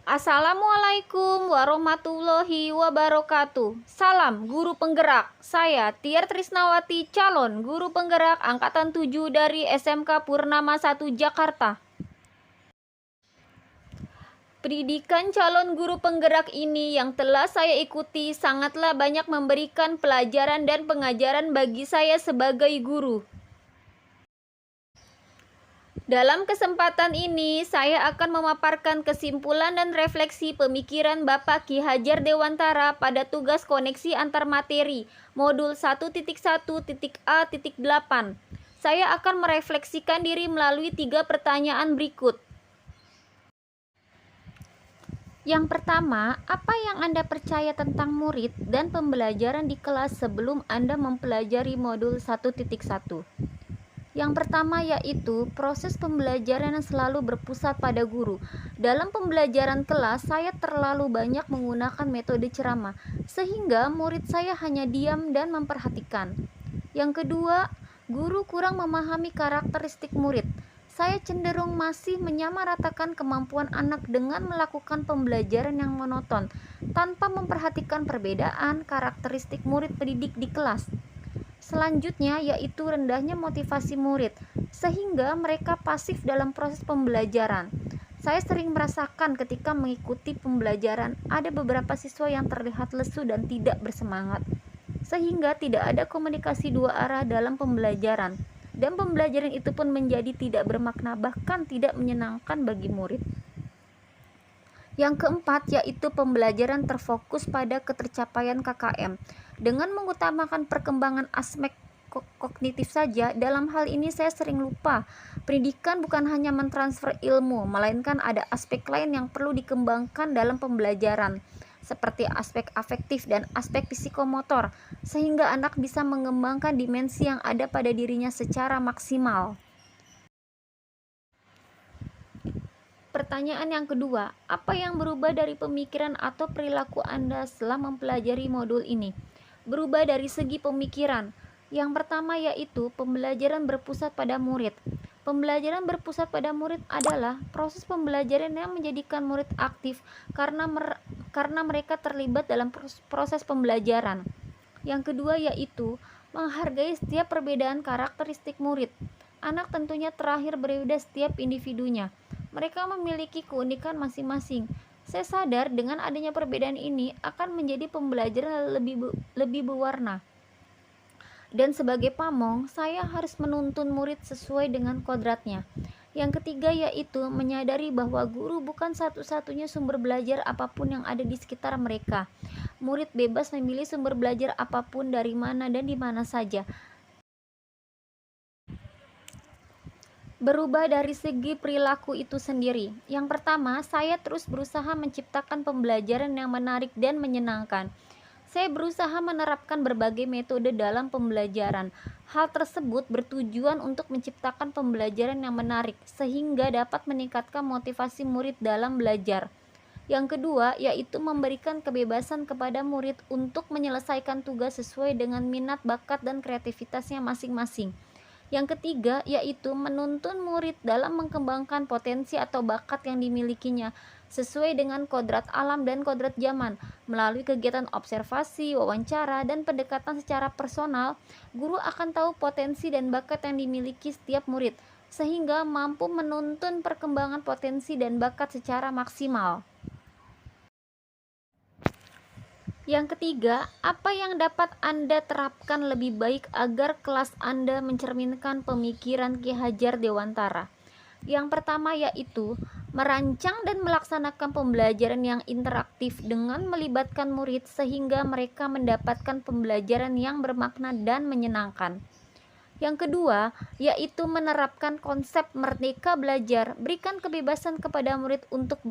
Assalamualaikum warahmatullahi wabarakatuh. Salam guru penggerak. Saya Tiar Trisnawati, calon guru penggerak angkatan 7 dari SMK Purnama 1 Jakarta. Pendidikan calon guru penggerak ini yang telah saya ikuti sangatlah banyak memberikan pelajaran dan pengajaran bagi saya sebagai guru. Dalam kesempatan ini, saya akan memaparkan kesimpulan dan refleksi pemikiran Bapak Ki Hajar Dewantara pada tugas koneksi antar materi, modul 1.1.A.8. Saya akan merefleksikan diri melalui 3 pertanyaan berikut. Yang pertama, apa yang Anda percaya tentang murid dan pembelajaran di kelas sebelum Anda mempelajari modul 1.1? Yang pertama yaitu proses pembelajaran yang selalu berpusat pada guru. Dalam pembelajaran kelas, saya terlalu banyak menggunakan metode ceramah, sehingga murid saya hanya diam dan memperhatikan. Yang kedua, guru kurang memahami karakteristik murid. Saya cenderung masih menyamaratakan kemampuan anak dengan melakukan pembelajaran yang monoton, tanpa memperhatikan perbedaan karakteristik murid pendidik di kelas. Selanjutnya yaitu rendahnya motivasi murid, sehingga mereka pasif dalam proses pembelajaran. Saya sering merasakan ketika mengikuti pembelajaran, ada beberapa siswa yang terlihat lesu dan tidak bersemangat, sehingga tidak ada komunikasi dua arah dalam pembelajaran, dan pembelajaran itu pun menjadi tidak bermakna, bahkan tidak menyenangkan bagi murid. Yang keempat yaitu pembelajaran terfokus pada ketercapaian KKM dengan mengutamakan perkembangan aspek kognitif saja. Dalam hal ini saya sering lupa, pendidikan bukan hanya mentransfer ilmu, melainkan ada aspek lain yang perlu dikembangkan dalam pembelajaran, seperti aspek afektif dan aspek psikomotor, sehingga anak bisa mengembangkan dimensi yang ada pada dirinya secara maksimal. Pertanyaan yang kedua, apa yang berubah dari pemikiran atau perilaku Anda setelah mempelajari modul ini? Berubah dari segi pemikiran. Yang pertama yaitu pembelajaran berpusat pada murid. Pembelajaran berpusat pada murid adalah proses pembelajaran yang menjadikan murid aktif karena mereka terlibat dalam proses pembelajaran. Yang kedua yaitu menghargai setiap perbedaan karakteristik murid. Anak tentunya terakhir berbeda setiap individunya. Mereka memiliki keunikan masing-masing. Saya sadar dengan adanya perbedaan ini akan menjadi pembelajaran lebih berwarna. Dan sebagai pamong, saya harus menuntun murid sesuai dengan kodratnya. Yang ketiga yaitu menyadari bahwa guru bukan satu-satunya sumber belajar apapun yang ada di sekitar mereka. Murid bebas memilih sumber belajar apapun dari mana dan di mana saja. Berubah dari segi perilaku itu sendiri. Yang pertama, saya terus berusaha menciptakan pembelajaran yang menarik dan menyenangkan. Saya berusaha menerapkan berbagai metode dalam pembelajaran. Hal tersebut bertujuan untuk menciptakan pembelajaran yang menarik, sehingga dapat meningkatkan motivasi murid dalam belajar. Yang kedua, yaitu memberikan kebebasan kepada murid untuk menyelesaikan tugas sesuai dengan minat, bakat, dan kreativitasnya masing-masing. Yang ketiga, yaitu menuntun murid dalam mengembangkan potensi atau bakat yang dimilikinya sesuai dengan kodrat alam dan kodrat zaman. Melalui kegiatan observasi, wawancara, dan pendekatan secara personal, guru akan tahu potensi dan bakat yang dimiliki setiap murid, sehingga mampu menuntun perkembangan potensi dan bakat secara maksimal. Yang ketiga, apa yang dapat Anda terapkan lebih baik agar kelas Anda mencerminkan pemikiran Ki Hajar Dewantara? Yang pertama yaitu merancang dan melaksanakan pembelajaran yang interaktif dengan melibatkan murid sehingga mereka mendapatkan pembelajaran yang bermakna dan menyenangkan. Yang kedua, yaitu menerapkan konsep merdeka belajar, berikan kebebasan kepada murid untuk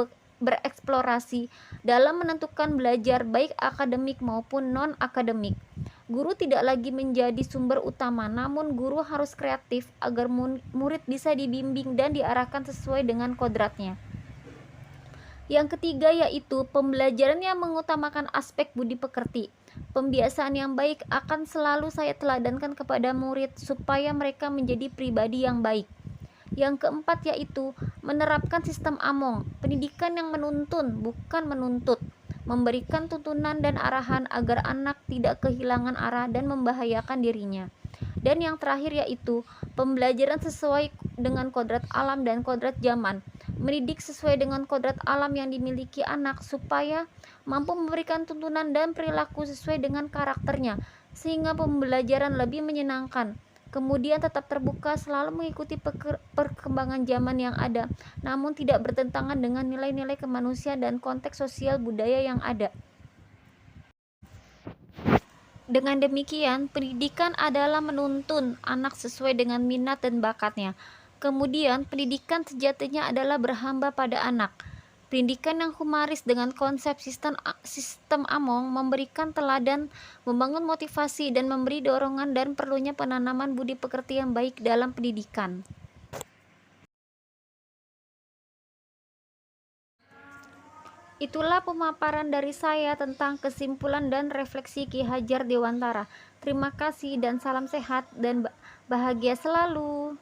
bereksplorasi dalam menentukan belajar baik akademik maupun non-akademik. Guru tidak lagi menjadi sumber utama, namun guru harus kreatif agar murid bisa dibimbing dan diarahkan sesuai dengan kodratnya. Yang ketiga yaitu pembelajaran yang mengutamakan aspek budi pekerti. Pembiasaan yang baik akan selalu saya teladankan kepada murid supaya mereka menjadi pribadi yang baik. Yang keempat yaitu menerapkan sistem Among, pendidikan yang menuntun bukan menuntut, memberikan tuntunan dan arahan agar anak tidak kehilangan arah dan membahayakan dirinya. Dan yang terakhir yaitu pembelajaran sesuai dengan kodrat alam dan kodrat zaman, mendidik sesuai dengan kodrat alam yang dimiliki anak supaya mampu memberikan tuntunan dan perilaku sesuai dengan karakternya sehingga pembelajaran lebih menyenangkan. Kemudian tetap terbuka, selalu mengikuti perkembangan zaman yang ada, namun tidak bertentangan dengan nilai-nilai kemanusiaan dan konteks sosial budaya yang ada. Dengan demikian, pendidikan adalah menuntun anak sesuai dengan minat dan bakatnya. Kemudian, pendidikan sejatinya adalah berhamba pada anak. Pendidikan yang humanis dengan konsep sistem Among memberikan teladan, membangun motivasi, dan memberi dorongan dan perlunya penanaman budi pekerti yang baik dalam pendidikan. Itulah pemaparan dari saya tentang kesimpulan dan refleksi Ki Hajar Dewantara. Terima kasih dan salam sehat dan bahagia selalu.